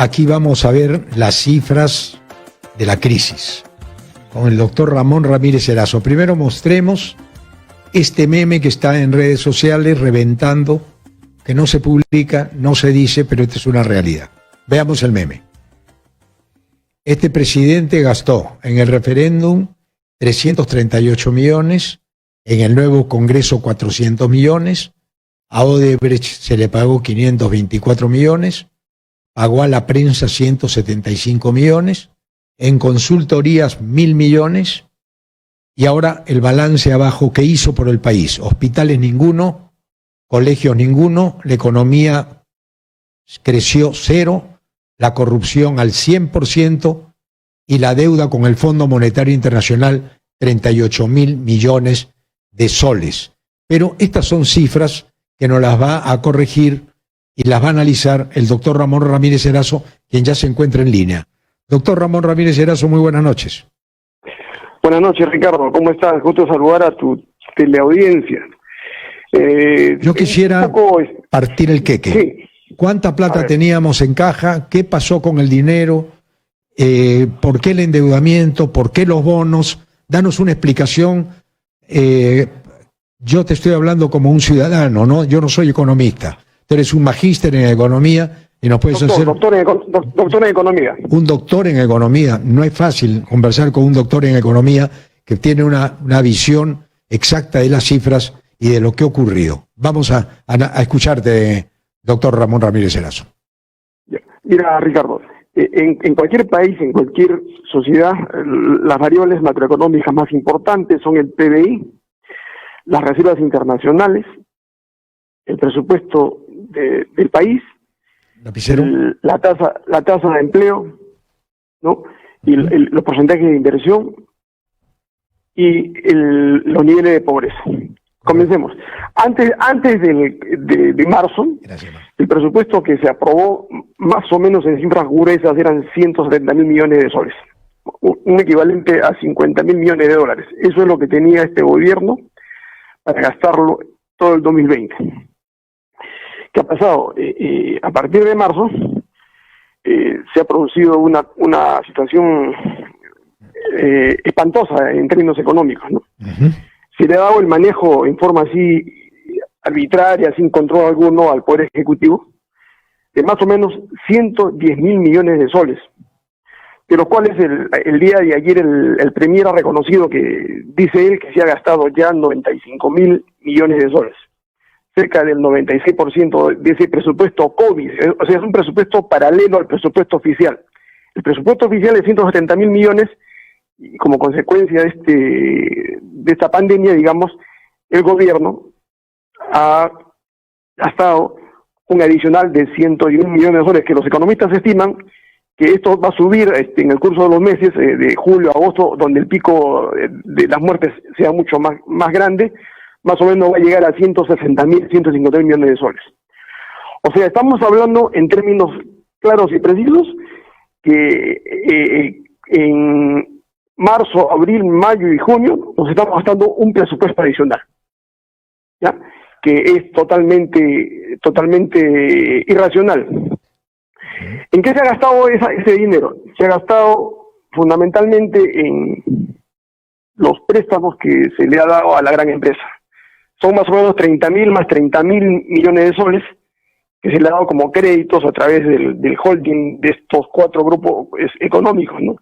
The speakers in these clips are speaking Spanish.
Aquí vamos a ver las cifras de la crisis con el doctor Ramón Ramírez Erazo. Primero mostremos este meme que está en redes sociales reventando, que no se publica, no se dice, pero esta es una realidad. Veamos el meme. Este presidente gastó en el referéndum 338 millones, en el nuevo Congreso 400 millones, a Odebrecht se le pagó 524 millones, pagó a la prensa 175 millones, en consultorías 1.000 millones, y ahora el balance abajo que hizo por el país. Hospitales ninguno, colegios ninguno, la economía creció cero, la corrupción al 100% y la deuda con el Fondo Monetario Internacional 38.000 millones de soles. Pero estas son cifras que nos las va a corregir y las va a analizar el doctor Ramón Ramírez Erazo, quien ya se encuentra en línea. Doctor Ramón Ramírez Erazo, muy buenas noches. Buenas noches, Ricardo. ¿Cómo estás? Gusto saludar a tu teleaudiencia. Yo quisiera partir el queque. Sí. ¿Cuánta plata teníamos en caja? ¿Qué pasó con el dinero? ¿Por qué el endeudamiento? ¿Por qué los bonos? Danos una explicación. Yo te estoy hablando como un ciudadano, ¿no? Yo no soy economista. Tú eres un magíster en economía y nos puedes hacer... Doctor en economía. Un doctor en economía. No es fácil conversar con un doctor en economía que tiene una visión exacta de las cifras y de lo que ha ocurrido. Vamos a escucharte, doctor Ramón Ramírez Erazo. Mira, Ricardo, en cualquier país, en cualquier sociedad, las variables macroeconómicas más importantes son el PBI, las reservas internacionales, el presupuesto del país, la tasa de empleo, ¿no? Y los porcentajes de inversión y los niveles de pobreza. Comencemos. Antes de marzo, el presupuesto que se aprobó más o menos en cifras gruesas eran 170.000 millones de soles, un equivalente a 50.000 millones de dólares. Eso es lo que tenía este gobierno para gastarlo todo el 2020. ¿Qué ha pasado? A partir de marzo se ha producido una situación espantosa en términos económicos, ¿no? Uh-huh. Se le ha dado el manejo en forma así arbitraria, sin control alguno al Poder Ejecutivo, de más o menos 110.000 millones de soles, de los cuales el día de ayer el Premier ha reconocido que, dice él, que se ha gastado ya 95.000 millones de soles, cerca del 96% de ese presupuesto COVID, o sea, es un presupuesto paralelo al presupuesto oficial. El presupuesto oficial es 170.000 millones, y como consecuencia de esta pandemia, digamos, el gobierno ha gastado un adicional de 110 millones de soles, que los economistas estiman que esto va a subir en el curso de los meses, de julio a agosto, donde el pico de las muertes sea mucho más grande, más o menos va a llegar a 160.000, 150.000 millones de soles. O sea, estamos hablando en términos claros y precisos que en marzo, abril, mayo y junio nos estamos gastando un presupuesto adicional, ¿ya? Que es totalmente irracional. ¿En qué se ha gastado ese dinero? Se ha gastado fundamentalmente en los préstamos que se le ha dado a la gran empresa. Son más o menos 30.000 más 30.000 millones de soles que se le ha dado como créditos a través del holding de estos cuatro grupos económicos, ¿no?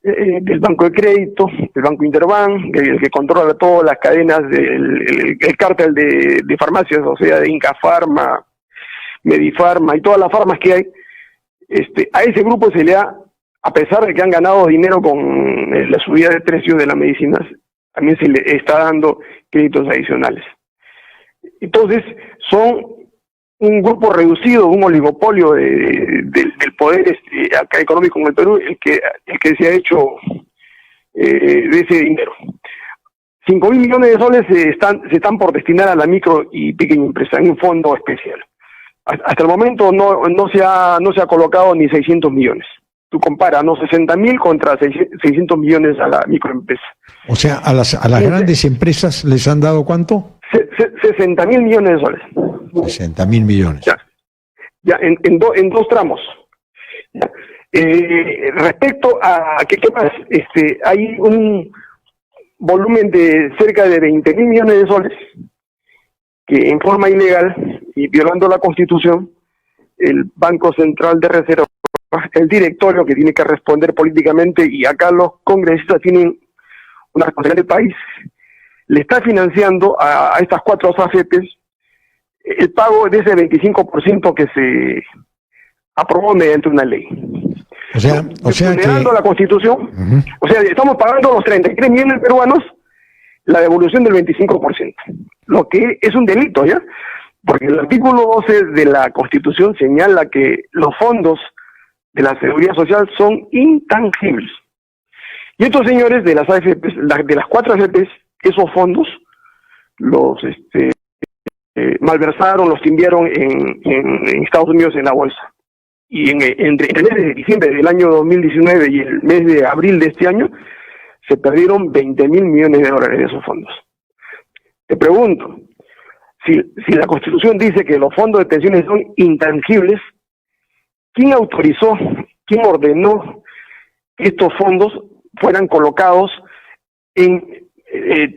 Del Banco de Crédito, del Banco Interbank, el que controla todas las cadenas, el cártel de farmacias, o sea, de Inca Pharma, Medifarma y todas las farmas que hay. A ese grupo se le ha, a pesar de que han ganado dinero con la subida de precios de las medicinas, también se le está dando créditos adicionales. Entonces, son un grupo reducido, un oligopolio del poder económico en el Perú, el que se ha hecho de ese dinero. 5.000 millones de soles se están por destinar a la micro y pequeña empresa en un fondo especial. Hasta el momento no se ha colocado ni 600 millones. Tú comparas, ¿no? 60.000 contra 600 millones a la microempresa. O sea, a las grandes empresas les han dado ¿cuánto? 60.000 millones de soles. 60.000 millones. Ya en dos tramos. Ya. Respecto a ¿qué más? Hay un volumen de cerca de 20.000 millones de soles que en forma ilegal y violando la Constitución, el Banco Central de Reserva, el directorio que tiene que responder políticamente, y acá los congresistas tienen una responsabilidad del país, le está financiando a estas 4 AFPs el pago de ese 25% que se aprobó mediante una ley. O sea vulnerando que la Constitución, o sea, estamos pagando a los 33 millones peruanos la devolución del 25%, lo que es un delito, ¿ya? Porque el artículo 12 de la Constitución señala que los fondos de la Seguridad Social son intangibles. Y estos señores de las AFPs, de las 4 AFPs, esos fondos los malversaron, los timbiaron en Estados Unidos en la bolsa. Y entre el mes de diciembre del año 2019 y el mes de abril de este año, se perdieron 20.000 millones de dólares de esos fondos. Te pregunto, si la Constitución dice que los fondos de pensiones son intangibles, ¿quién autorizó, quién ordenó que estos fondos fueran colocados en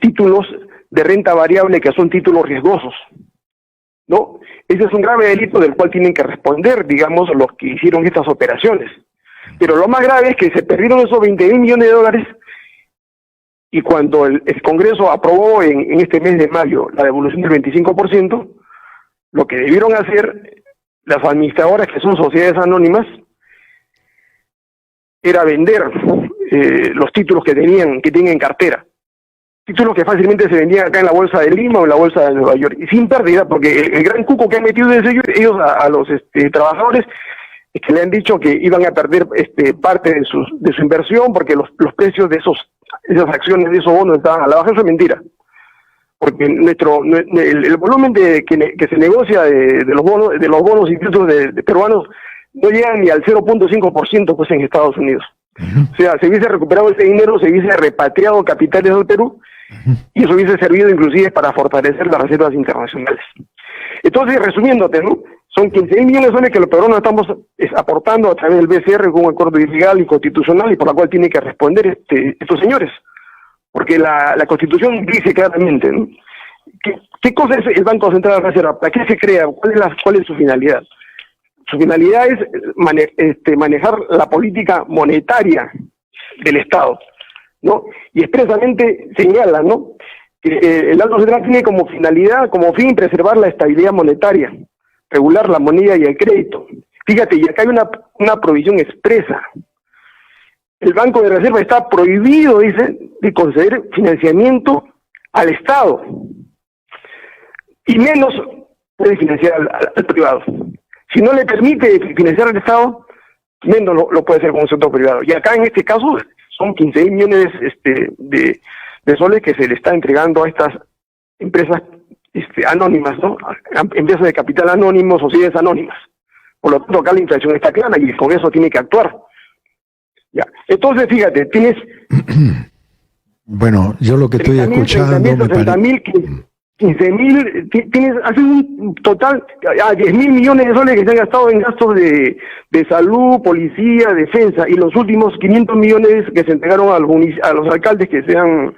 títulos de renta variable que son títulos riesgosos? ¿No? Ese es un grave delito del cual tienen que responder, digamos, los que hicieron estas operaciones. Pero lo más grave es que se perdieron esos 20.000 millones de dólares, y cuando el Congreso aprobó en este mes de mayo la devolución del 25%, lo que debieron hacer las administradoras, que son sociedades anónimas, era vender los títulos que tienen en cartera. Títulos que fácilmente se vendían acá en la bolsa de Lima o en la bolsa de Nueva York, y sin pérdida, porque el gran cuco que han metido desde ellos a los trabajadores es que le han dicho que iban a perder parte de su inversión, porque los precios de esas acciones, de esos bonos estaban a la baja. Eso es mentira, porque el volumen que se negocia de los bonos y títulos de peruanos no llega ni al 0.5% pues en Estados Unidos. O sea, se hubiese recuperado ese dinero, se hubiese repatriado capitales del Perú, y eso hubiese servido inclusive para fortalecer las reservas internacionales. Entonces, resumiéndote, ¿no? Son 15.000 millones de soles que los peruanos estamos aportando a través del BCR con un acuerdo ilegal y constitucional, y por la cual tienen que responder estos señores. Porque la Constitución dice claramente, ¿no? ¿Qué cosa es el Banco Central de Reserva? ¿Para qué se crea? ¿Cuál es su finalidad? Su finalidad es manejar la política monetaria del Estado, ¿no? Y expresamente señala, ¿no?, que el Banco Central tiene como finalidad, como fin, preservar la estabilidad monetaria, regular la moneda y el crédito. Fíjate, y acá hay una provisión expresa. El Banco de Reserva está prohibido, dice, de conceder financiamiento al Estado, y menos puede financiar al privado. Si no le permite financiar al Estado, menos lo puede hacer con un sector privado. Y acá en este caso son 15.000 millones de soles que se le está entregando a estas empresas anónimas, ¿no? Empresas de capital anónimo, sociedades anónimas. Por lo tanto, acá la inflación está clara y el Congreso tiene que actuar. Ya. Entonces, fíjate, tienes... Bueno, yo lo que estoy escuchando... 15.000, tienes, hace un total a 10.000 millones de soles que se han gastado en gastos de salud, policía, defensa, y los últimos 500 millones que se entregaron a los alcaldes que se han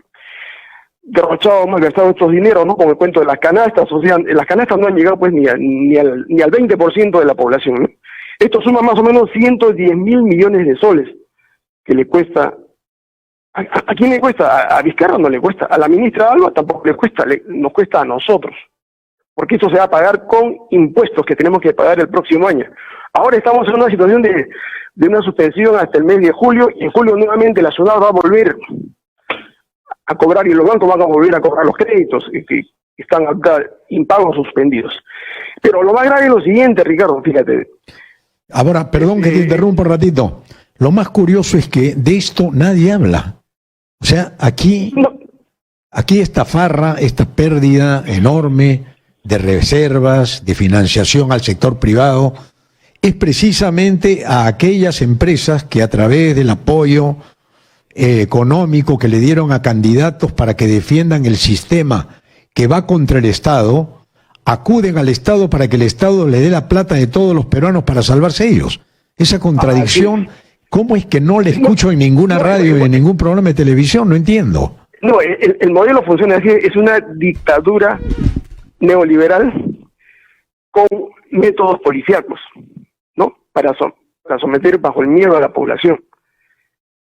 derrochado, malgastado estos dineros, ¿no? Como el cuento de las canastas. O sea, las canastas no han llegado pues ni al 20% de la población, ¿no? Esto suma más o menos 110.000 millones de soles que le cuesta. ¿A quién le cuesta? ¿A Vizcarra no le cuesta? ¿A la ministra Alba tampoco le cuesta? Nos cuesta a nosotros, porque esto se va a pagar con impuestos que tenemos que pagar el próximo año. Ahora estamos en una situación de una suspensión hasta el mes de julio, y en julio nuevamente la ciudad va a volver a cobrar, y los bancos van a volver a cobrar los créditos que están acá impagos, suspendidos. Pero lo más grave es lo siguiente, Ricardo, fíjate. Ahora, perdón que te interrumpa un ratito. Lo más curioso es que de esto nadie habla. O sea, aquí esta farra, esta pérdida enorme de reservas, de financiación al sector privado, es precisamente a aquellas empresas que a través del apoyo económico que le dieron a candidatos para que defiendan el sistema que va contra el Estado, acuden al Estado para que el Estado le dé la plata de todos los peruanos para salvarse ellos. Esa contradicción ¿Cómo es que no le escucho en ninguna radio y en ningún programa de televisión? No entiendo. No, el modelo funciona así, es una dictadura neoliberal con métodos policíacos, ¿no? Para someter bajo el miedo a la población.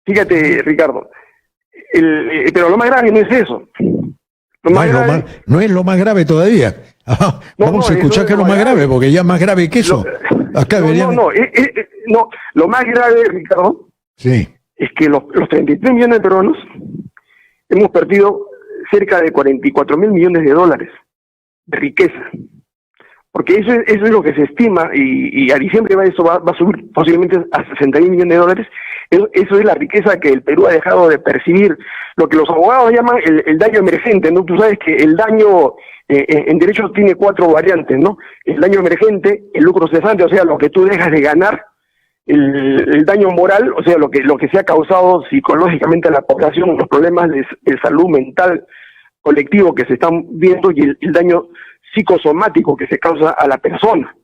Fíjate, Ricardo, pero lo más grave no es eso. No es lo más grave todavía. Vamos a escuchar que es lo más grave, porque ya es más grave que eso. Acá no, lo más grave, Ricardo, sí, es que los 33 millones de peruanos hemos perdido cerca de 44 mil millones de dólares de riqueza. Porque eso es lo que se estima, y a diciembre eso va a subir posiblemente a 60 mil millones de dólares. Eso es la riqueza que el Perú ha dejado de percibir, lo que los abogados llaman el daño emergente, ¿no? Tú sabes que el daño en derecho tiene 4 variantes, ¿no? El daño emergente, el lucro cesante, o sea, lo que tú dejas de ganar, el daño moral, o sea, lo que se ha causado psicológicamente a la población, los problemas de salud mental colectivo que se están viendo, y el daño psicosomático que se causa a la persona.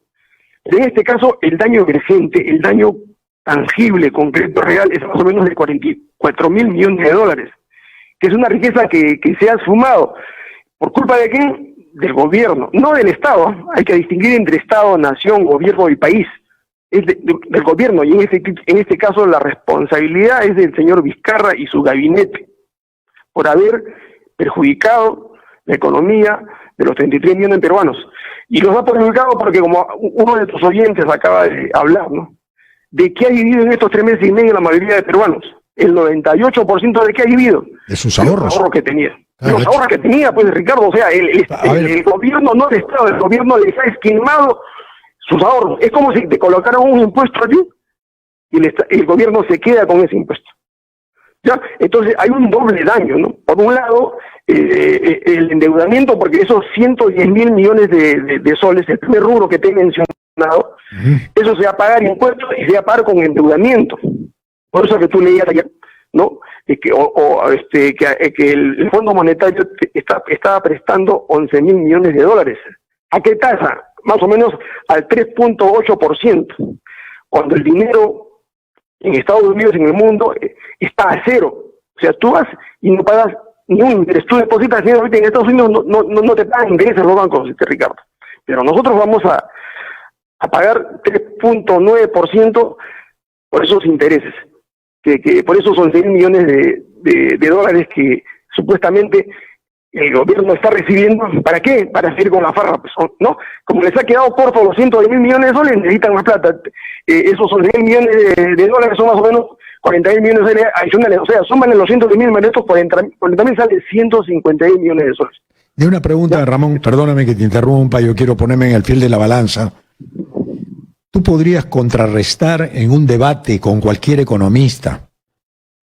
En este caso, el daño emergente, el daño tangible, concreto, real, es más o menos de 44 mil millones de dólares, que es una riqueza que se ha esfumado. ¿Por culpa de quién? Del gobierno, no del Estado. Hay que distinguir entre Estado, nación, gobierno y país. Es del gobierno, y en este caso la responsabilidad es del señor Vizcarra y su gabinete por haber perjudicado la economía de los 33 millones de peruanos. Y los ha perjudicado porque, como uno de tus oyentes acaba de hablar, ¿no?, ¿de qué ha vivido en estos 3 meses y medio la mayoría de peruanos? El 98% de qué ha vivido. De sus ahorros. Los ahorros que tenía. Claro, los ahorros que tenía, pues, Ricardo, o sea, el gobierno, no el Estado, el gobierno les ha esquilmado sus ahorros. Es como si te colocaran un impuesto allí y el gobierno se queda con ese impuesto. ¿Ya? Entonces hay un doble daño, ¿no? Por un lado, el endeudamiento, porque esos 110 mil millones de soles, el primer rubro que te he mencionado, eso se va a pagar impuestos y se va a pagar con endeudamiento. Por eso que tú leías ayer, ¿no? Que el Fondo Monetario estaba prestando 11 mil millones de dólares. ¿A qué tasa? Más o menos al 3.8%, cuando el dinero en Estados Unidos, en el mundo, está a cero. O sea, tú vas y no pagas ni un interés. Tú depositas dinero ahorita en Estados Unidos, no te pagan intereses los bancos, Ricardo. Pero nosotros vamos a pagar 3.9% por esos intereses, que por esos 11 mil millones de dólares que supuestamente el gobierno está recibiendo. ¿Para qué? Para seguir con la farra, pues, ¿no? Como les ha quedado corto los 110 mil millones de soles, necesitan más plata. Esos 11 mil millones de dólares son más o menos 40 mil millones de soles adicionales. O sea, súmale los 110 mil, estos 40 mil sale 150 mil millones de soles. De una pregunta, Ramón, perdóname que te interrumpa, yo quiero ponerme en el fil de la balanza. ¿Tú podrías contrarrestar en un debate con cualquier economista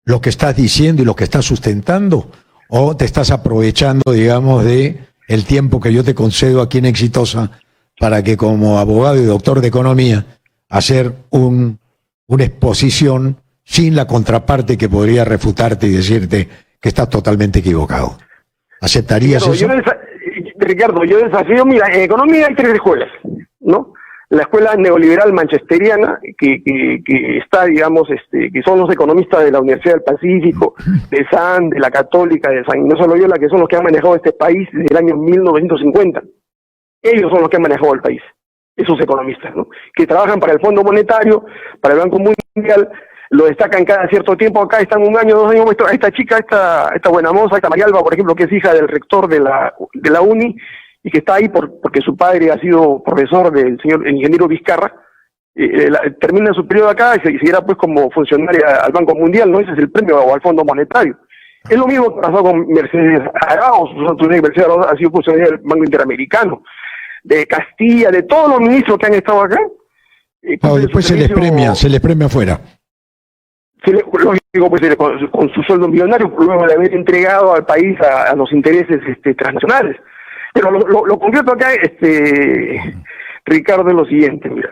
lo que estás diciendo y lo que estás sustentando? ¿O te estás aprovechando, digamos, de el tiempo que yo te concedo aquí en Exitosa para que, como abogado y doctor de economía, hacer una exposición sin la contraparte que podría refutarte y decirte que estás totalmente equivocado? ¿Aceptarías eso? Ricardo, yo desafío, mira, en economía hay 3 escuelas, ¿no? La escuela neoliberal manchesteriana, que está, digamos, que son los economistas de la Universidad del Pacífico, de SAN, de la Católica, de San Ignacio de Loyola, que son los que han manejado este país desde el año 1950. Ellos son los que han manejado el país, esos economistas, ¿no? Que trabajan para el Fondo Monetario, para el Banco Mundial, lo destacan cada cierto tiempo. Acá están 1 año, 2 años, esta chica, esta buena moza, esta Marialba, por ejemplo, que es hija del rector de la UNI, y que está ahí porque su padre ha sido profesor del señor ingeniero Vizcarra, termina su periodo acá y seguirá pues como funcionaria al Banco Mundial, ¿no? Ese es el premio, o al Fondo Monetario. Es lo mismo que pasó con Mercedes Arauz. Mercedes Arauz ha sido funcionaria del Banco Interamericano, de Castilla, de todos los ministros que han estado acá. Después se les premia afuera. Lógico, pues con su sueldo millonario, luego de haber entregado al país a los intereses transnacionales. Pero lo concreto acá, Ricardo, es lo siguiente, mira.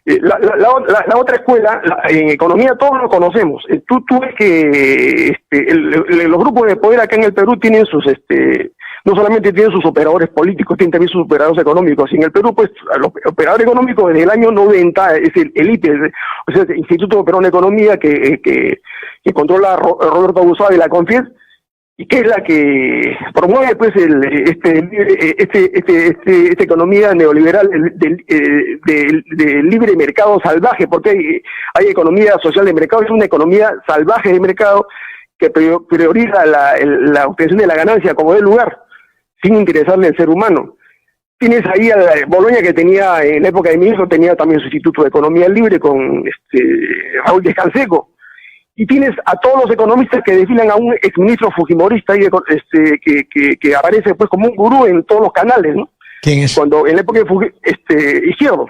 La otra escuela, en economía todos lo conocemos. Tú ves que los grupos de poder acá en el Perú tienen sus no solamente tiene sus operadores políticos, tiene también sus operadores económicos. Y en el Perú, pues, los operadores económicos desde el año 90 es el IPE, o sea, el Instituto de Operación de Economía que controla Roberto Abusado de la Confies, y que es la que promueve pues esta economía neoliberal de libre mercado salvaje, porque hay economía social de mercado, es una economía salvaje de mercado que prioriza la obtención de la ganancia como del lugar, sin interesarle al ser humano. Tienes ahí a Boloña, que tenía en la época de ministro, tenía también su Instituto de Economía Libre con Raúl Descanseco. Y tienes a todos los economistas que desfilan a un exministro fujimorista que aparece pues como un gurú en todos los canales, ¿no? ¿Quién es? Cuando en la época de Izquierdo,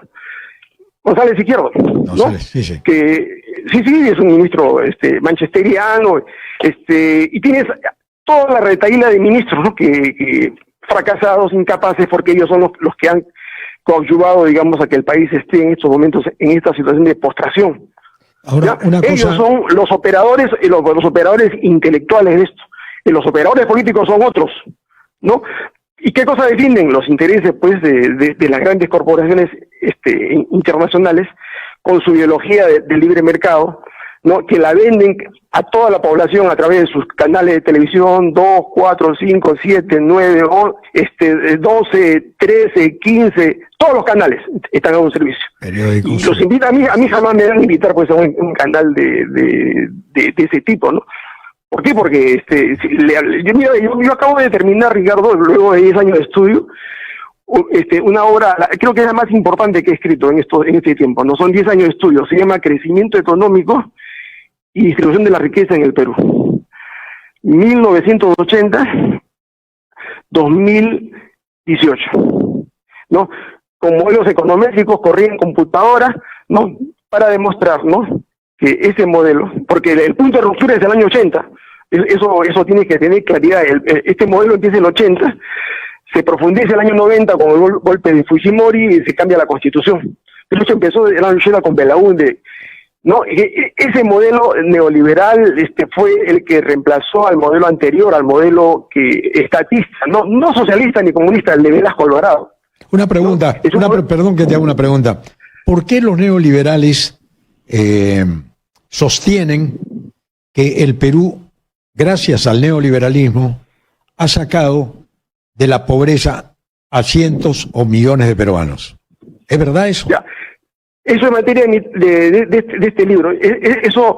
González Izquierdo, ¿no? González, sí. Que sí, es un ministro manchesteriano, y tienes toda la retaíla de ministros, ¿no? que fracasados, incapaces, porque ellos son los que han coadyuvado, digamos, a que el país esté en estos momentos en esta situación de postración. Ahora, una cosa... Ellos son los operadores, los operadores intelectuales de esto. Y los operadores políticos son otros, ¿no? ¿Y qué cosa defienden? Los intereses, pues, de las grandes corporaciones internacionales, con su ideología de libre mercado, ¿no? Que la venden a toda la población a través de sus canales de televisión, 2, 4, 5, 7, 9, 12, 13, 15, todos los canales están a un servicio. Periódicos. Y los invita, a mí jamás me dan a invitar pues a un canal de ese tipo, ¿no? ¿Por qué? Porque yo acabo de terminar, Ricardo, luego de 10 años de estudio, una obra, creo que es la más importante que he escrito en este tiempo, no son 10 años de estudio, se llama Crecimiento Económico y Distribución de la Riqueza en el Perú. 1980-2018, ¿no? Con modelos econométricos corriendo en computadora, ¿no? Para demostrar, ¿no? Que ese modelo, porque el punto de ruptura es el año 80, eso tiene que tener claridad. Este modelo empieza en el 80, se profundiza el año 90 con el golpe de Fujimori y se cambia la constitución. Pero eso empezó el año 80 con Belaúnde, ¿no? Ese modelo neoliberal fue el que reemplazó al modelo anterior, al modelo estatista, no socialista ni comunista, el de Velasco Alvarado. Una pregunta, ¿no? Perdón que te haga una pregunta. ¿Por qué los neoliberales sostienen que el Perú, gracias al neoliberalismo, ha sacado de la pobreza a cientos o millones de peruanos? ¿Es verdad eso? Ya. Eso es materia de este libro. Eso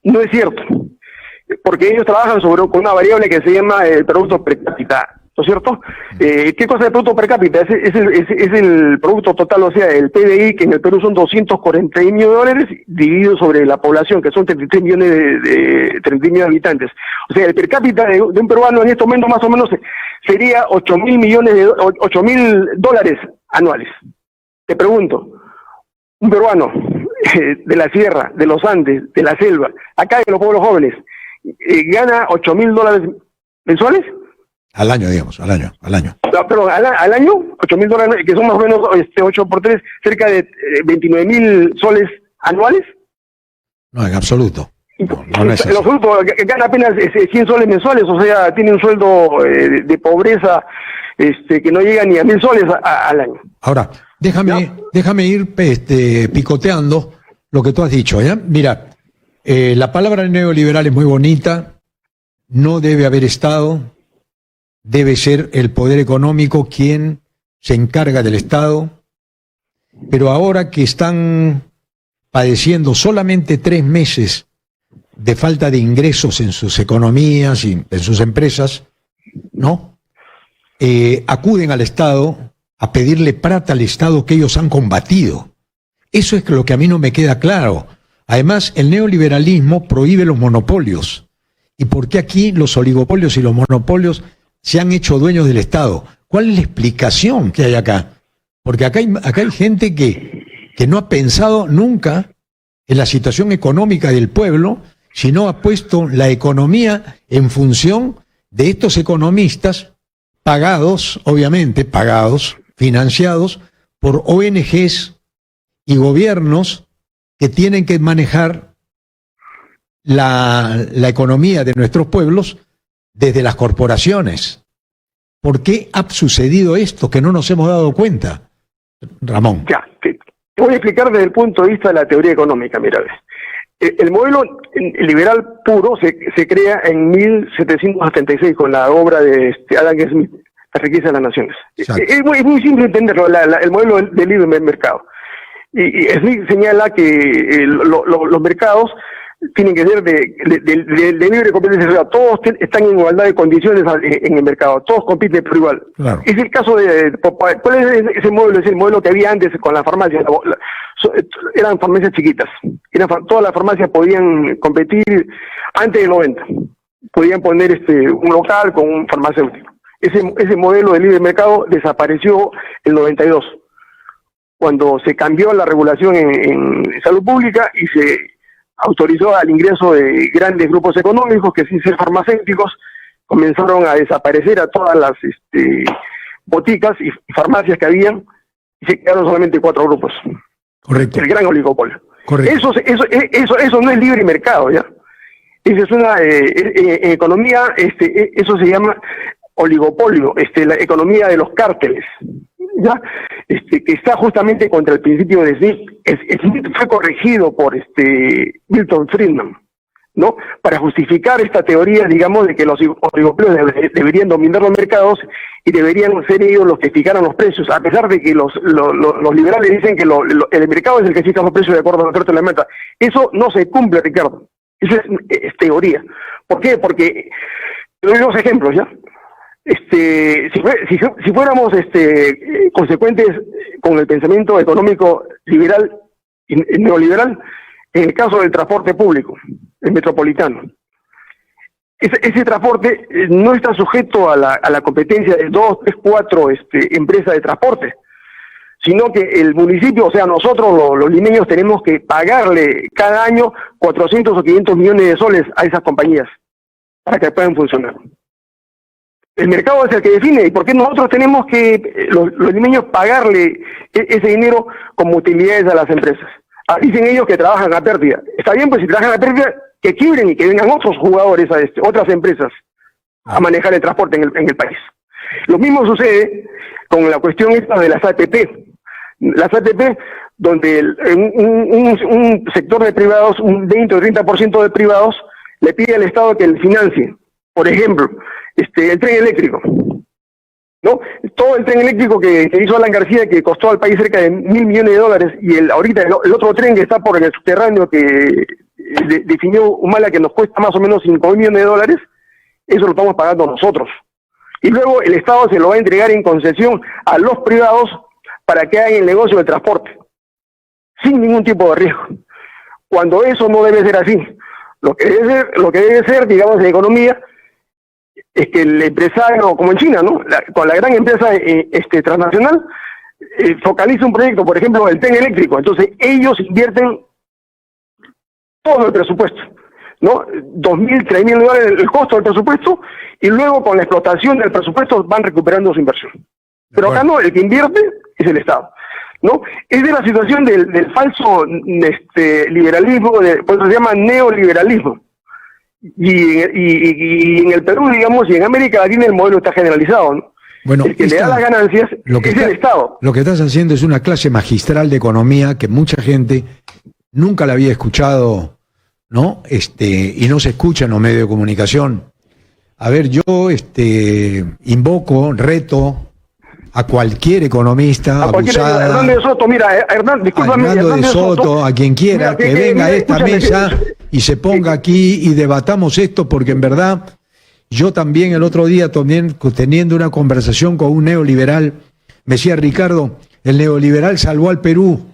no es cierto, porque ellos trabajan con una variable que se llama el producto per cápita, ¿no es cierto? ¿Qué cosa es el producto per cápita? Es el producto total, o sea, el PBI, que en el Perú son 241 millones de dólares, dividido sobre la población, que son 33 millones de habitantes. O sea, el per cápita de un peruano en estos momentos más o menos sería 8.000 dólares anuales. Te pregunto, un peruano de la sierra, de los Andes, de la selva, acá de los pueblos jóvenes, gana 8.000 dólares mensuales. Al año, digamos, al año. No, pero al año, 8.000 dólares, que son más o menos 8 por 3, cerca de 29.000 soles anuales. No, en absoluto. No es en absoluto, gana apenas 100 soles mensuales, o sea, tiene un sueldo de pobreza que no llega ni a 1.000 soles al año. Ahora, déjame ir picoteando lo que tú has dicho, ¿ya? Mira, la palabra neoliberal es muy bonita, no debe haber Estado, debe ser el poder económico quien se encarga del Estado, pero ahora que están padeciendo solamente 3 meses de falta de ingresos en sus economías y en sus empresas, ¿no? Acuden al Estado a pedirle plata al Estado que ellos han combatido. Eso es lo que a mí no me queda claro. Además, el neoliberalismo prohíbe los monopolios. ¿Y por qué aquí los oligopolios y los monopolios se han hecho dueños del Estado? ¿Cuál es la explicación que hay acá? Porque acá hay gente que no ha pensado nunca en la situación económica del pueblo, sino ha puesto la economía en función de estos economistas pagados, obviamente, financiados por ONGs y gobiernos que tienen que manejar la economía de nuestros pueblos desde las corporaciones. ¿Por qué ha sucedido esto que no nos hemos dado cuenta, Ramón? Ya, te voy a explicar desde el punto de vista de la teoría económica. Mira, el modelo liberal puro se crea en 1776 con la obra de Adam Smith, La riqueza de las naciones. Es muy simple entenderlo, el modelo del libre mercado. Y Smith señala que los mercados tienen que ser de libre competencia, todos están en igualdad de condiciones en el mercado, todos compiten por igual. Claro. Es el caso ¿cuál es ese modelo? Es el modelo que había antes con las farmacias, eran farmacias chiquitas, todas las farmacias podían competir antes del 90, podían poner un local con un farmacéutico. Ese modelo de libre mercado desapareció en el 92, cuando se cambió la regulación en salud pública y se autorizó al ingreso de grandes grupos económicos que, sin ser farmacéuticos, comenzaron a desaparecer a todas las boticas y farmacias que habían, y se quedaron solamente 4 grupos. Correcto. El gran oligopolio. Correcto. Eso no es libre mercado, ¿ya? Eso es en economía, eso se llama oligopolio, la economía de los cárteles, ¿ya? Que está justamente contra el principio de Smith. Smith fue corregido por Milton Friedman, ¿no? Para justificar esta teoría, digamos, de que los oligopolios deberían dominar los mercados y deberían ser ellos los que fijaran los precios, a pesar de que los liberales dicen que el mercado es el que fija los precios de acuerdo a la oferta y la demanda. Eso no se cumple, Ricardo. Esa es teoría. ¿Por qué? Porque te doy 2 ejemplos, ¿ya? Si fuéramos consecuentes con el pensamiento económico liberal y neoliberal, en el caso del transporte público, el metropolitano, ese transporte no está sujeto a la competencia de 2, 3, 4 empresas de transporte, sino que el municipio, o sea, nosotros los limeños tenemos que pagarle cada año 400 o 500 millones de soles a esas compañías para que puedan funcionar. El mercado es el que define, y por qué nosotros tenemos que, los limeños, pagarle ese dinero como utilidades a las empresas. Dicen ellos que trabajan a pérdida. Está bien, pues si trabajan a pérdida, que quiebren y que vengan otros jugadores, otras empresas, a manejar el transporte en el país. Lo mismo sucede con la cuestión esta de las ATP. Las ATP, donde un sector de privados, un 20 o 30% de privados, le pide al Estado que le financie. Por ejemplo, el tren eléctrico, ¿no? Todo el tren eléctrico que hizo Alan García, que costó al país cerca de $1.000 millones, y ahorita el otro tren que está por el subterráneo, que definió Humala, que nos cuesta más o menos $5.000 millones, eso lo estamos pagando nosotros. Y luego el Estado se lo va a entregar en concesión a los privados para que hagan el negocio del transporte, sin ningún tipo de riesgo. Cuando eso no debe ser así. Lo que debe ser, digamos, en economía, es que el empresario, como en China, ¿no? Con la gran empresa transnacional, focaliza un proyecto, por ejemplo, el tren eléctrico. Entonces, ellos invierten todo el presupuesto, ¿no? 2.000, 3.000 dólares el costo del presupuesto, y luego con la explotación del presupuesto van recuperando su inversión. Pero acá no, el que invierte es el Estado, ¿no? Es de la situación del falso liberalismo, por eso se llama neoliberalismo. Y en el Perú, digamos, y en América Latina el modelo está generalizado, ¿no? Bueno, el que le da las ganancias es el Estado. Lo que estás haciendo es una clase magistral de economía que mucha gente nunca la había escuchado, ¿no? Y no se escucha en los medios de comunicación. A ver, yo invoco, reto a cualquier economista, abusada, Hernando de Soto, mira, Hernando de Soto, a quien quiera, que venga a esta mesa y se ponga aquí y debatamos esto, porque en verdad yo también el otro día teniendo una conversación con un neoliberal, me decía: Ricardo, el neoliberal salvó al Perú.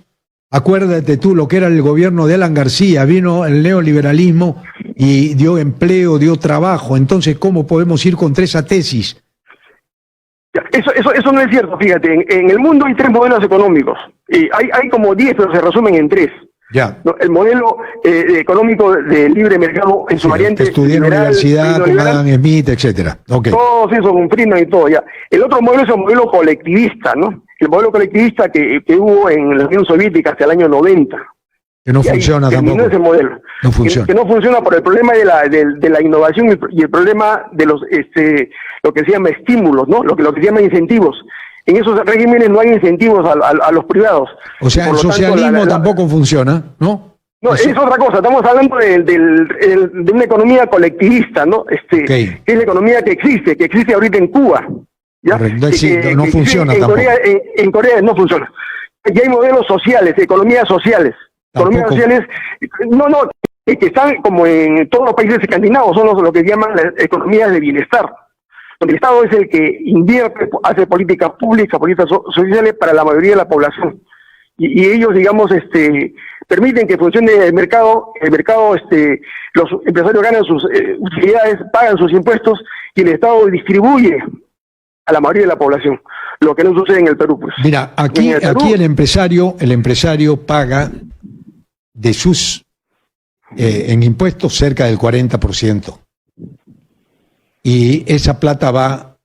Acuérdate tú lo que era el gobierno de Alan García, vino el neoliberalismo y dio empleo, dio trabajo. Entonces, ¿cómo podemos ir contra esa tesis? Eso no es cierto, fíjate. En el mundo hay 3 modelos económicos. Hay como 10, pero se resumen en 3. Ya. ¿No? El modelo económico de libre mercado en su variante. Estudié en la universidad con Adam Smith, etcétera. Okay. Todos esos, con Friedman y todo, ya. El otro modelo es el modelo colectivista, ¿no? El modelo colectivista que hubo en la Unión Soviética hasta el año 90. Que no funciona tampoco. Ese modelo. No funciona. Que no funciona por el problema de la innovación y el problema de los lo que se llama estímulos, ¿no? Lo que se llama incentivos. En esos regímenes no hay incentivos a los privados. O sea, el socialismo tampoco funciona, ¿no? No, es otra cosa. Estamos hablando de una economía colectivista, ¿no? Que es la economía que existe ahorita en Cuba. ¿Ya? No existe, no funciona tampoco. En Corea no funciona. Y hay modelos sociales, economías sociales. Economías sociales, que están como en todos los países escandinavos, son lo que llaman las economías de bienestar, donde el Estado es el que invierte, hace políticas públicas, políticas sociales para la mayoría de la población. Y ellos, digamos, permiten que funcione el mercado, los empresarios ganan sus utilidades, pagan sus impuestos, y el Estado distribuye a la mayoría de la población, lo que no sucede en el Perú, pues. Mira, aquí el empresario paga de sus en impuestos cerca del 40%. Y esa plata va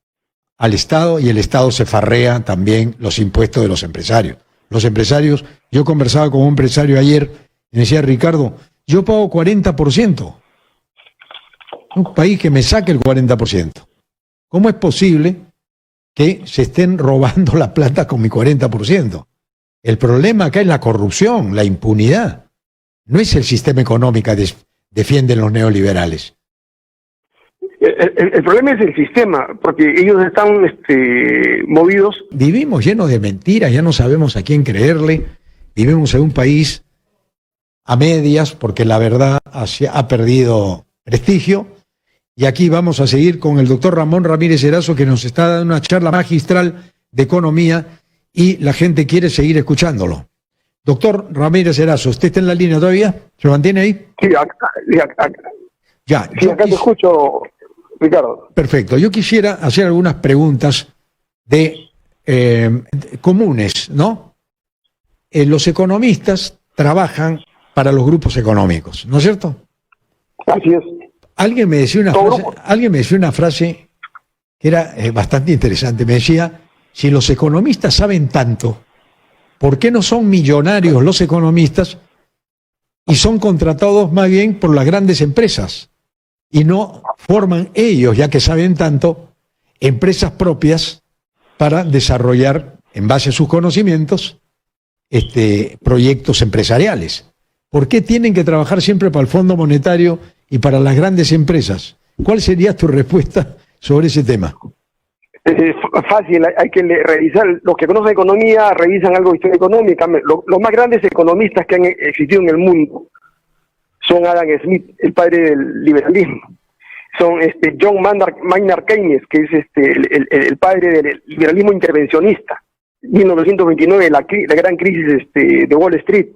al Estado y el Estado se farrea también los impuestos de los empresarios. Los empresarios, yo conversaba con un empresario ayer y me decía, Ricardo, yo pago 40%. Un país que me saque el 40%. ¿Cómo es posible que se estén robando la plata con mi 40%? El problema acá es la corrupción, la impunidad. No es el sistema económico que defienden los neoliberales. El problema es el sistema, porque ellos están movidos. Vivimos llenos de mentiras, ya no sabemos a quién creerle. Vivimos en un país a medias, porque la verdad ha perdido prestigio. Y aquí vamos a seguir con el doctor Ramón Ramírez Erazo, que nos está dando una charla magistral de economía y la gente quiere seguir escuchándolo. Doctor Ramírez Erazo, ¿usted está en la línea todavía? ¿Se mantiene ahí? Sí, acá. Ya, sí, acá te escucho, Ricardo. Perfecto. Yo quisiera hacer algunas preguntas de comunes, ¿no? Los economistas trabajan para los grupos económicos, ¿no es cierto? Así es. Alguien me decía una frase que era bastante interesante. Me decía, si los economistas saben tanto, ¿por qué no son millonarios los economistas y son contratados más bien por las grandes empresas? Y no forman ellos, ya que saben tanto, empresas propias para desarrollar, en base a sus conocimientos, proyectos empresariales. ¿Por qué tienen que trabajar siempre para el Fondo Monetario y para las grandes empresas? ¿Cuál sería tu respuesta sobre ese tema? Es fácil, hay que revisar. Los que conocen economía revisan algo de historia económica. Los más grandes economistas que han existido en el mundo son Adam Smith, el padre del liberalismo. Son John Maynard Keynes, que es el padre del liberalismo intervencionista. 1929, la gran crisis de Wall Street.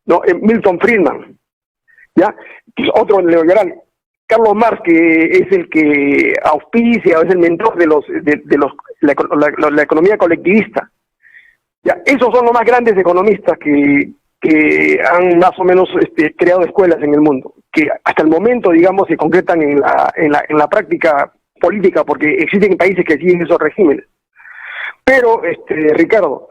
No, Milton Friedman, ¿ya? Otro neoliberal. Carlos Marx, que es el que auspicia, es el mentor de la economía colectivista. Ya, esos son los más grandes economistas que han más o menos creado escuelas en el mundo, que hasta el momento, digamos, se concretan en la práctica política, porque existen países que siguen esos regímenes. Pero, Ricardo,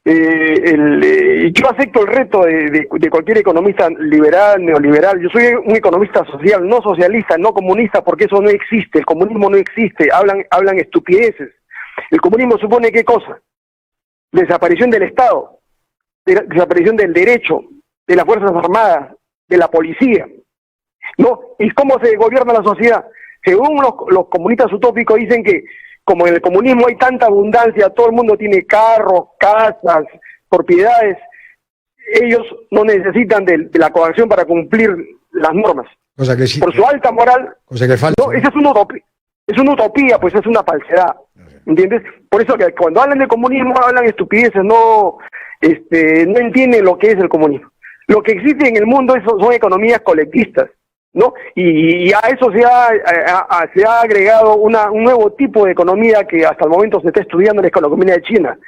yo acepto el reto de cualquier economista liberal, neoliberal. Yo soy un economista social, no socialista, no comunista, porque eso no existe. El comunismo no existe. Hablan estupideces. El comunismo supone ¿qué cosa? Desaparición del Estado, desaparición del derecho, de las Fuerzas Armadas, de la policía, ¿no? ¿Y cómo se gobierna la sociedad? Según los comunistas utópicos dicen que como en el comunismo hay tanta abundancia, todo el mundo tiene carros, casas, propiedades, ellos no necesitan de la coacción para cumplir las normas. Cosa que sí, por su alta moral. Cosa que es falso. No, esa es una utopía, pues es una falsedad. ¿Entiendes? Por eso que cuando hablan de comunismo hablan estupideces, no entienden lo que es el comunismo. Lo que existe en el mundo son economías colectivistas, ¿no? Y a eso se ha agregado un nuevo tipo de economía que hasta el momento se está estudiando, la economía de China.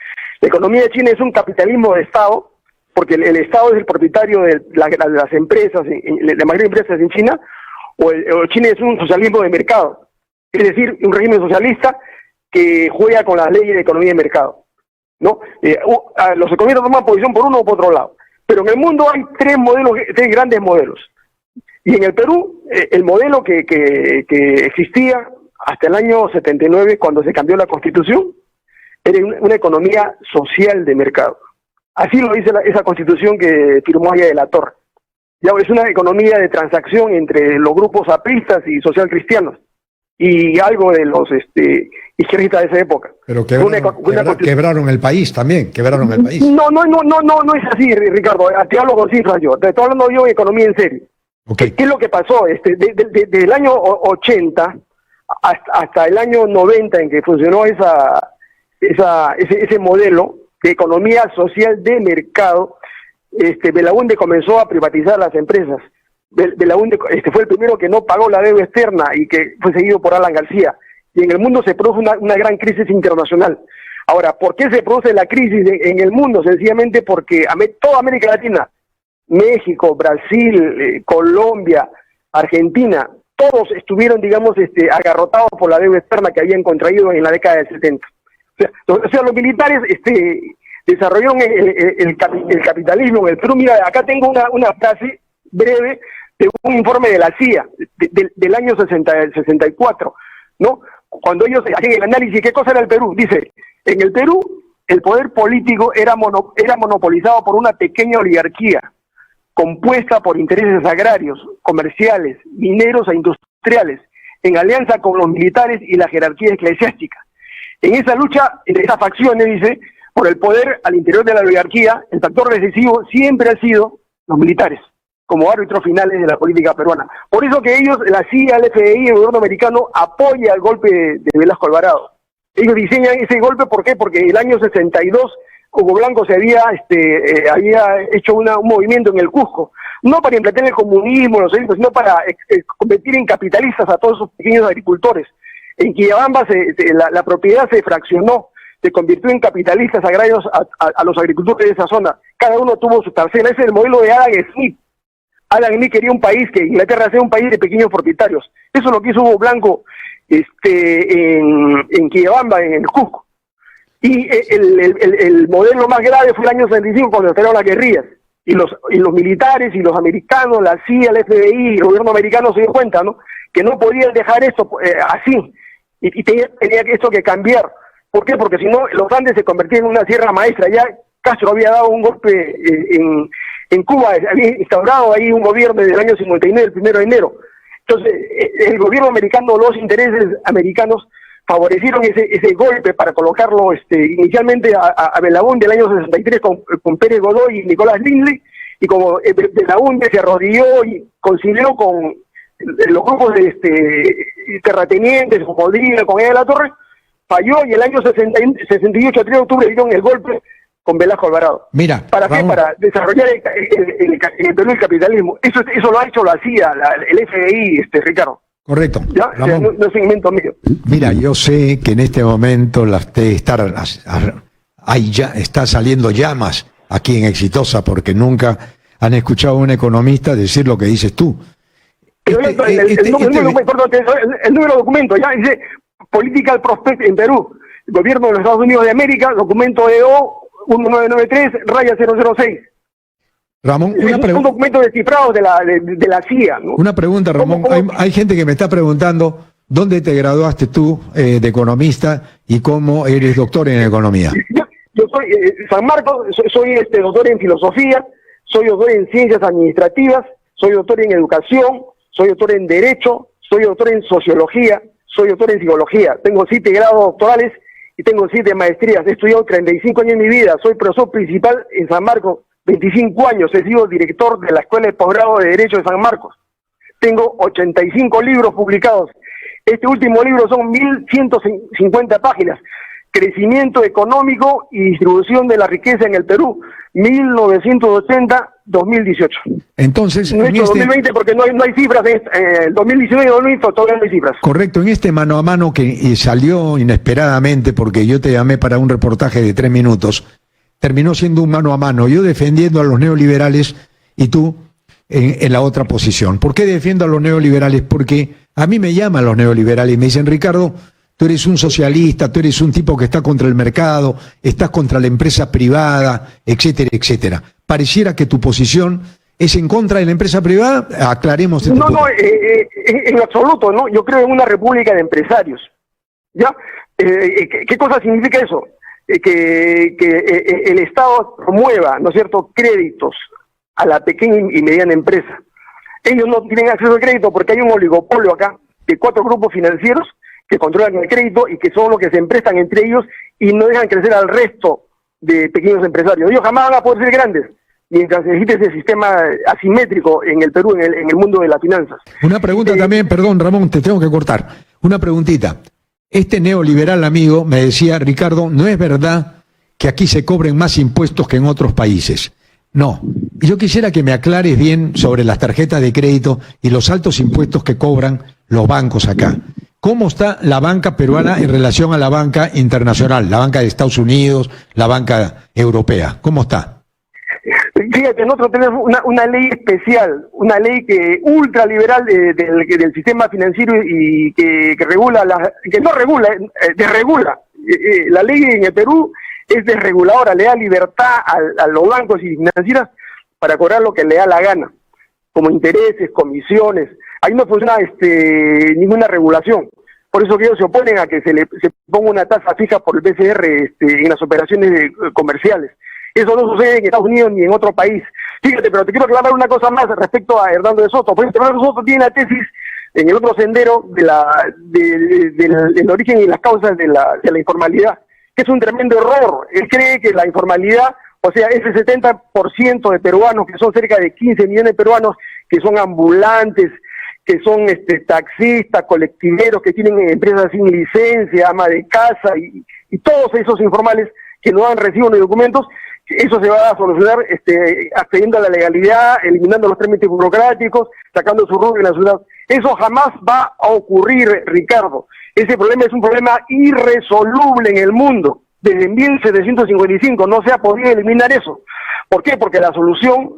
La economía de China es un capitalismo de Estado, porque el Estado es el propietario de las empresas, la mayoría de empresas en China, o China es un socialismo de mercado, es decir, un régimen socialista que juega con las leyes de economía de mercado, ¿no? Los economistas toman posición por uno o por otro lado, Pero en el mundo hay tres grandes modelos. Y en el Perú, el modelo que existía hasta el año 79, cuando se cambió la Constitución, era una economía social de mercado. Así lo dice esa Constitución que firmó Aya de la Torre. Ya es una economía de transacción entre los grupos apristas y social cristianos, y algo de los izquierdistas de esa época. Pero quebraron el país también, quebraron el país. No es así, Ricardo. Te hablo con cifras yo. Te estoy hablando yo de economía en serio. Okay. ¿Qué es lo que pasó? Desde el año 80 hasta el año 90, en que funcionó ese modelo de economía social de mercado, Belaúnde comenzó a privatizar las empresas. Belaúnde fue el primero que no pagó la deuda externa y que fue seguido por Alan García. Y en el mundo se produjo una gran crisis internacional. Ahora, ¿por qué se produce la crisis en el mundo? Sencillamente porque toda América Latina, México, Brasil, Colombia, Argentina, todos estuvieron, digamos, agarrotados por la deuda externa que habían contraído en la década del 70. O sea, los militares desarrollaron el capitalismo en el Perú. Mira, acá tengo una frase breve de un informe de la CIA del año 64, ¿no? Cuando ellos hacen el análisis, ¿qué cosa era el Perú? Dice, en el Perú el poder político era monopolizado por una pequeña oligarquía compuesta por intereses agrarios, comerciales, mineros e industriales, en alianza con los militares y la jerarquía eclesiástica. En esa lucha entre esas facciones, dice, por el poder al interior de la oligarquía, el factor decisivo siempre ha sido los militares, como árbitros finales de la política peruana. Por eso que ellos, la CIA, el FBI, el gobierno americano, apoya el golpe de Velasco Alvarado. Ellos diseñan ese golpe, ¿por qué? Porque en el año 62 Hugo Blanco se había hecho un movimiento en el Cusco, no para implantar el comunismo, sino para convertir en capitalistas a todos esos pequeños agricultores. En Quillabamba la propiedad se fraccionó, se convirtió en capitalistas agrarios a los agricultores de esa zona. Cada uno tuvo su parcela. Ese es el modelo de Adam Smith. Adam Smith quería un país, que Inglaterra sea un país de pequeños propietarios. Eso es lo que hizo Hugo Blanco en Quillabamba, en el Cusco. Y el modelo más grave fue el año 65, cuando estallaron las guerrillas. Y los militares y los americanos, la CIA, el FBI, el gobierno americano se dio cuenta, ¿no?, que no podían dejar esto así. Y tenía esto que cambiar. ¿Por qué? Porque si no, los Andes se convertían en una sierra maestra. Ya Castro había dado un golpe en Cuba, había instaurado ahí un gobierno desde el año 59, el 1 de enero. Entonces, el gobierno americano, los intereses americanos favorecieron ese golpe para colocarlo inicialmente a Belaúnde del año 63 con Pérez Godoy y Nicolás Lindley, y como Belaúnde se arrodilló y concilió con los grupos de terratenientes, con Rodríguez, con Aya de la Torre, falló, y el año 68, 3 de octubre, dieron el golpe con Velasco Alvarado. Mira, ¿para qué? Para desarrollar en el Perú el capitalismo. Eso lo ha hecho la CIA, el FBI, Ricardo. Correcto. ¿Ya? O sea, no es segmento mío. Mira, yo sé que en este momento está saliendo llamas aquí en Exitosa, porque nunca han escuchado a un economista decir lo que dices tú. El número de documento, ya dice Political Prospect en Perú, Gobierno de los Estados Unidos de América, documento EO 1993-006. Ramón, un documento descifrado de la CIA, ¿no? Una pregunta, Ramón. Hay gente que me está preguntando dónde te graduaste tú de economista y cómo eres doctor en economía. Yo soy San Marcos, soy doctor en filosofía, soy doctor en ciencias administrativas, soy doctor en educación, soy doctor en derecho, soy doctor en sociología, soy doctor en psicología. Tengo 7 grados doctorales y tengo 7 maestrías. He estudiado 35 años en mi vida. Soy profesor principal en San Marcos 25 años. He sido director de la Escuela de Posgrado de Derecho de San Marcos. Tengo 85 libros publicados. Este último libro son 1.150 páginas. Crecimiento económico y distribución de la riqueza en el Perú, 1980-2018. Entonces, no en 2020 porque no hay cifras, 2019 y 2020 todavía no hay cifras. Correcto, en este mano a mano que salió inesperadamente, porque yo te llamé para un reportaje de 3 minutos, terminó siendo un mano a mano, yo defendiendo a los neoliberales y tú en la otra posición. ¿Por qué defiendo a los neoliberales? Porque a mí me llaman los neoliberales y me dicen, Ricardo, tú eres un socialista, tú eres un tipo que está contra el mercado, estás contra la empresa privada, etcétera, etcétera. Pareciera que tu posición es en contra de la empresa privada. Aclaremos este punto. No, en absoluto, ¿no? Yo creo en una república de empresarios, ¿ya? ¿Qué cosa significa eso? Que el Estado promueva, ¿no es cierto?, créditos a la pequeña y mediana empresa. Ellos no tienen acceso al crédito porque hay un oligopolio acá de 4 grupos financieros que controlan el crédito y que son los que se emprestan entre ellos y no dejan crecer al resto de pequeños empresarios. Ellos jamás van a poder ser grandes mientras existe ese sistema asimétrico en el Perú, en el mundo de las finanzas. Una pregunta también, perdón Ramón, te tengo que cortar. Una preguntita. Este neoliberal amigo me decía, Ricardo, no es verdad que aquí se cobren más impuestos que en otros países. No. Y yo quisiera que me aclares bien sobre las tarjetas de crédito y los altos impuestos que cobran los bancos acá. ¿Cómo está la banca peruana en relación a la banca internacional, la banca de Estados Unidos, la banca europea? ¿Cómo está? Fíjate, nosotros tenemos una ley especial, una ley que ultraliberal del sistema financiero y que regula, desregula. La ley en el Perú es desreguladora, le da libertad a los bancos y financieras para cobrar lo que le da la gana, como intereses, comisiones. Ahí no funciona ninguna regulación. Por eso que ellos se oponen a que se ponga una tasa fija por el BCR en las operaciones comerciales. Eso no sucede en Estados Unidos ni en otro país. Fíjate, pero te quiero aclarar una cosa más respecto a Hernando de Soto. Por ejemplo, Hernando de Soto tiene la tesis en el otro sendero del origen y las causas de la informalidad, que es un tremendo error. Él cree que la informalidad, o sea, ese 70% de peruanos, que son cerca de 15 millones de peruanos, que son ambulantes, que son taxistas, colectiveros, que tienen empresas sin licencia, ama de casa, y todos esos informales que no dan recibo ni documentos, eso se va a solucionar accediendo a la legalidad, eliminando los trámites burocráticos, sacando su rubro en la ciudad. Eso jamás va a ocurrir, Ricardo. Ese problema es un problema irresoluble en el mundo. Desde 1755 no se ha podido eliminar eso. ¿Por qué? Porque la solución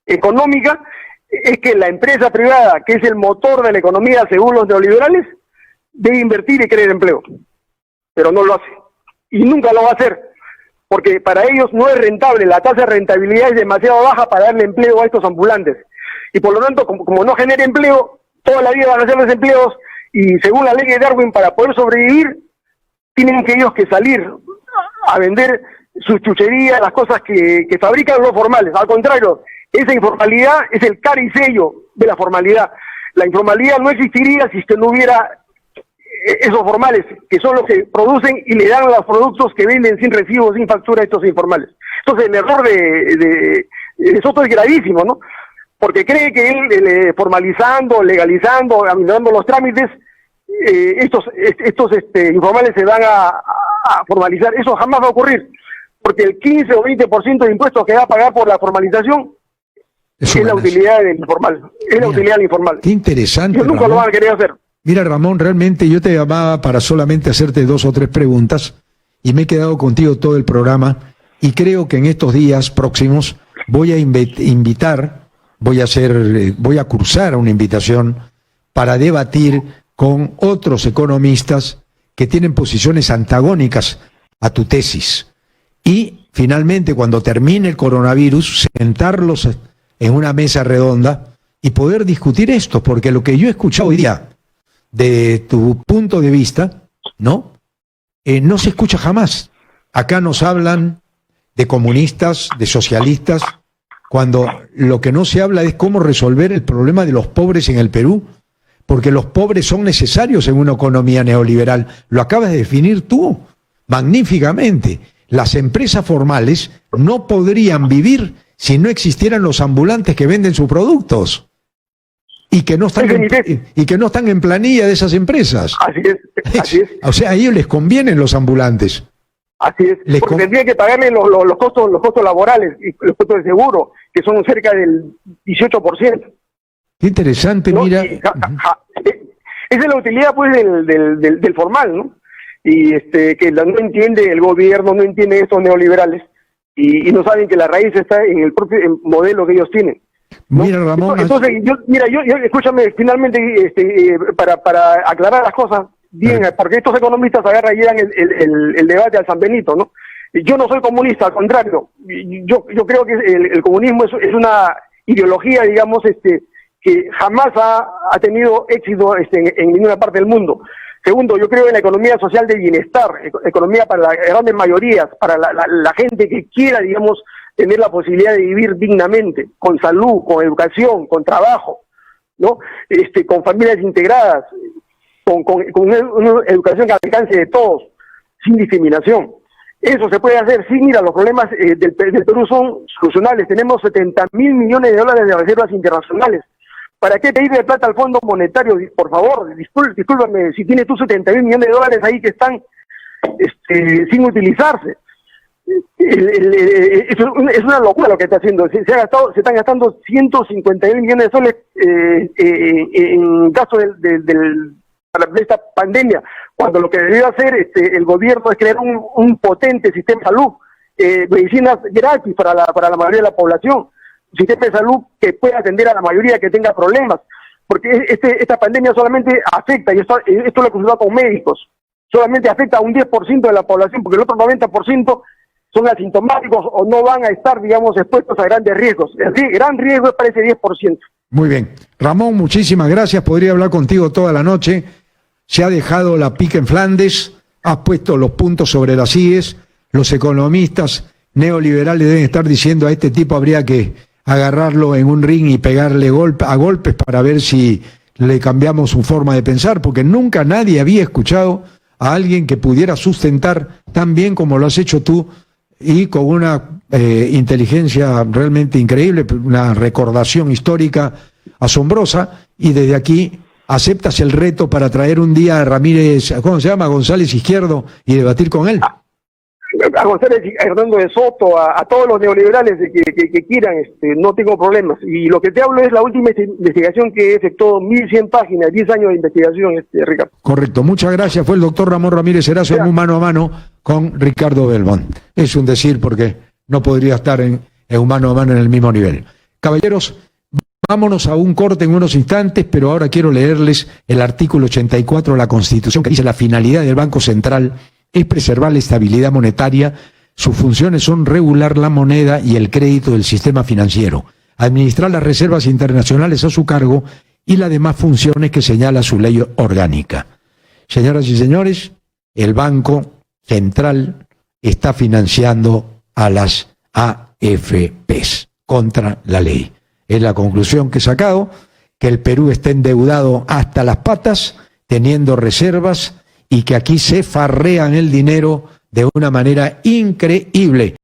económica es que la empresa privada, que es el motor de la economía según los neoliberales, debe invertir y crear empleo. Pero no lo hace. Y nunca lo va a hacer. Porque para ellos no es rentable, la tasa de rentabilidad es demasiado baja para darle empleo a estos ambulantes. Y por lo tanto, como no genera empleo, toda la vida van a ser desempleados, y según la ley de Darwin, para poder sobrevivir, tienen que ellos que salir a vender sus chucherías, las cosas que fabrican los formales. Al contrario, esa informalidad es el cara y sello de la formalidad. La informalidad no existiría si no hubiera esos formales, que son los que producen y le dan los productos que venden sin recibo, sin factura a estos informales. Entonces el error de Soto es gravísimo, ¿no? Porque cree que él formalizando, legalizando, aminorando los trámites, estos informales se van a formalizar. Eso jamás va a ocurrir, porque el 15 o 20% de impuestos que va a pagar por la formalización es la utilidad del informal, es la utilidad del informal. Qué interesante. Ellos nunca Ramón. lo van a querer hacer. Mira, Ramón, realmente yo te llamaba para solamente hacerte 2 o 3 preguntas y me he quedado contigo todo el programa, y creo que en estos días próximos voy a voy a cursar una invitación para debatir con otros economistas que tienen posiciones antagónicas a tu tesis. Y finalmente, cuando termine el coronavirus, sentarlos en una mesa redonda y poder discutir esto, porque lo que yo he escuchado hoy día, de tu punto de vista, ¿no? No se escucha jamás. Acá nos hablan de comunistas, de socialistas, cuando lo que no se habla es cómo resolver el problema de los pobres en el Perú, porque los pobres son necesarios en una economía neoliberal. Lo acabas de definir tú magníficamente. Las empresas formales no podrían vivir si no existieran los ambulantes que venden sus productos. Y que no están en planilla de esas empresas. Así es. O sea, a ellos les convienen los ambulantes. Así es, porque tendría que pagarle los costos laborales y los costos de seguro, que son cerca del 18%. Qué interesante, ¿no? Mira. Esa es la utilidad, pues, del formal, ¿no? Y que no entiende el gobierno, no entiende estos neoliberales, y no saben que la raíz está en el propio modelo que ellos tienen, ¿no? Mira, Ramón. Entonces, yo escúchame, finalmente, para aclarar las cosas, bien, porque estos economistas agarran y llevan el debate al San Benito, ¿no? Yo no soy comunista, al contrario. Yo creo que el comunismo es una ideología, digamos, que jamás ha tenido éxito en ninguna parte del mundo. Segundo, yo creo en la economía social de bienestar, economía para las grandes mayorías, para la gente que quiera, digamos, tener la posibilidad de vivir dignamente, con salud, con educación, con trabajo, ¿no? Con familias integradas, con una educación que alcance de todos, sin discriminación. Eso se puede hacer sin ir a los problemas del Perú son solucionables. Tenemos 70.000 millones de dólares de reservas internacionales. ¿Para qué pedirle plata al Fondo Monetario? Por favor, discúlpame, si tienes tú 70.000 millones de dólares ahí que están sin utilizarse. Es una locura lo que está haciendo. Se están gastando 150.000 millones de soles en gasto de esta pandemia, cuando lo que debió hacer el gobierno es crear un potente sistema de salud, medicinas gratis para la mayoría de la población, un sistema de salud que pueda atender a la mayoría que tenga problemas, porque esta pandemia solamente afecta, y esto lo consultado con médicos, solamente afecta a un 10% de la población, porque el otro 90% son asintomáticos o no van a estar, digamos, expuestos a grandes riesgos. El gran riesgo es para ese 10%. Muy bien. Ramón, muchísimas gracias. Podría hablar contigo toda la noche. Se ha dejado la pica en Flandes, has puesto los puntos sobre las IES. Los economistas neoliberales deben estar diciendo a este tipo habría que agarrarlo en un ring y pegarle a golpes para ver si le cambiamos su forma de pensar, porque nunca nadie había escuchado a alguien que pudiera sustentar tan bien como lo has hecho tú y con una inteligencia realmente increíble, una recordación histórica asombrosa, y desde aquí aceptas el reto para traer un día a Ramírez, ¿cómo se llama? González Izquierdo, y debatir con él. A González, a Hernando de Soto, a todos los neoliberales que quieran, no tengo problemas. Y lo que te hablo es la última investigación que efectuó 1.100 páginas, 10 años de investigación, Ricardo. Correcto, muchas gracias. Fue el doctor Ramón Ramírez Erazo en un mano a mano con Ricardo Belmont. Es un decir porque no podría estar en un mano a mano en el mismo nivel. Caballeros, vámonos a un corte en unos instantes, pero ahora quiero leerles el artículo 84 de la Constitución que dice: la finalidad del Banco Central es preservar la estabilidad monetaria. Sus funciones son regular la moneda y el crédito del sistema financiero, administrar las reservas internacionales a su cargo y las demás funciones que señala su ley orgánica. Señoras y señores, el Banco Central está financiando a las AFPs contra la ley. Es la conclusión que he sacado, que el Perú está endeudado hasta las patas, teniendo reservas, y que aquí se farrean el dinero de una manera increíble.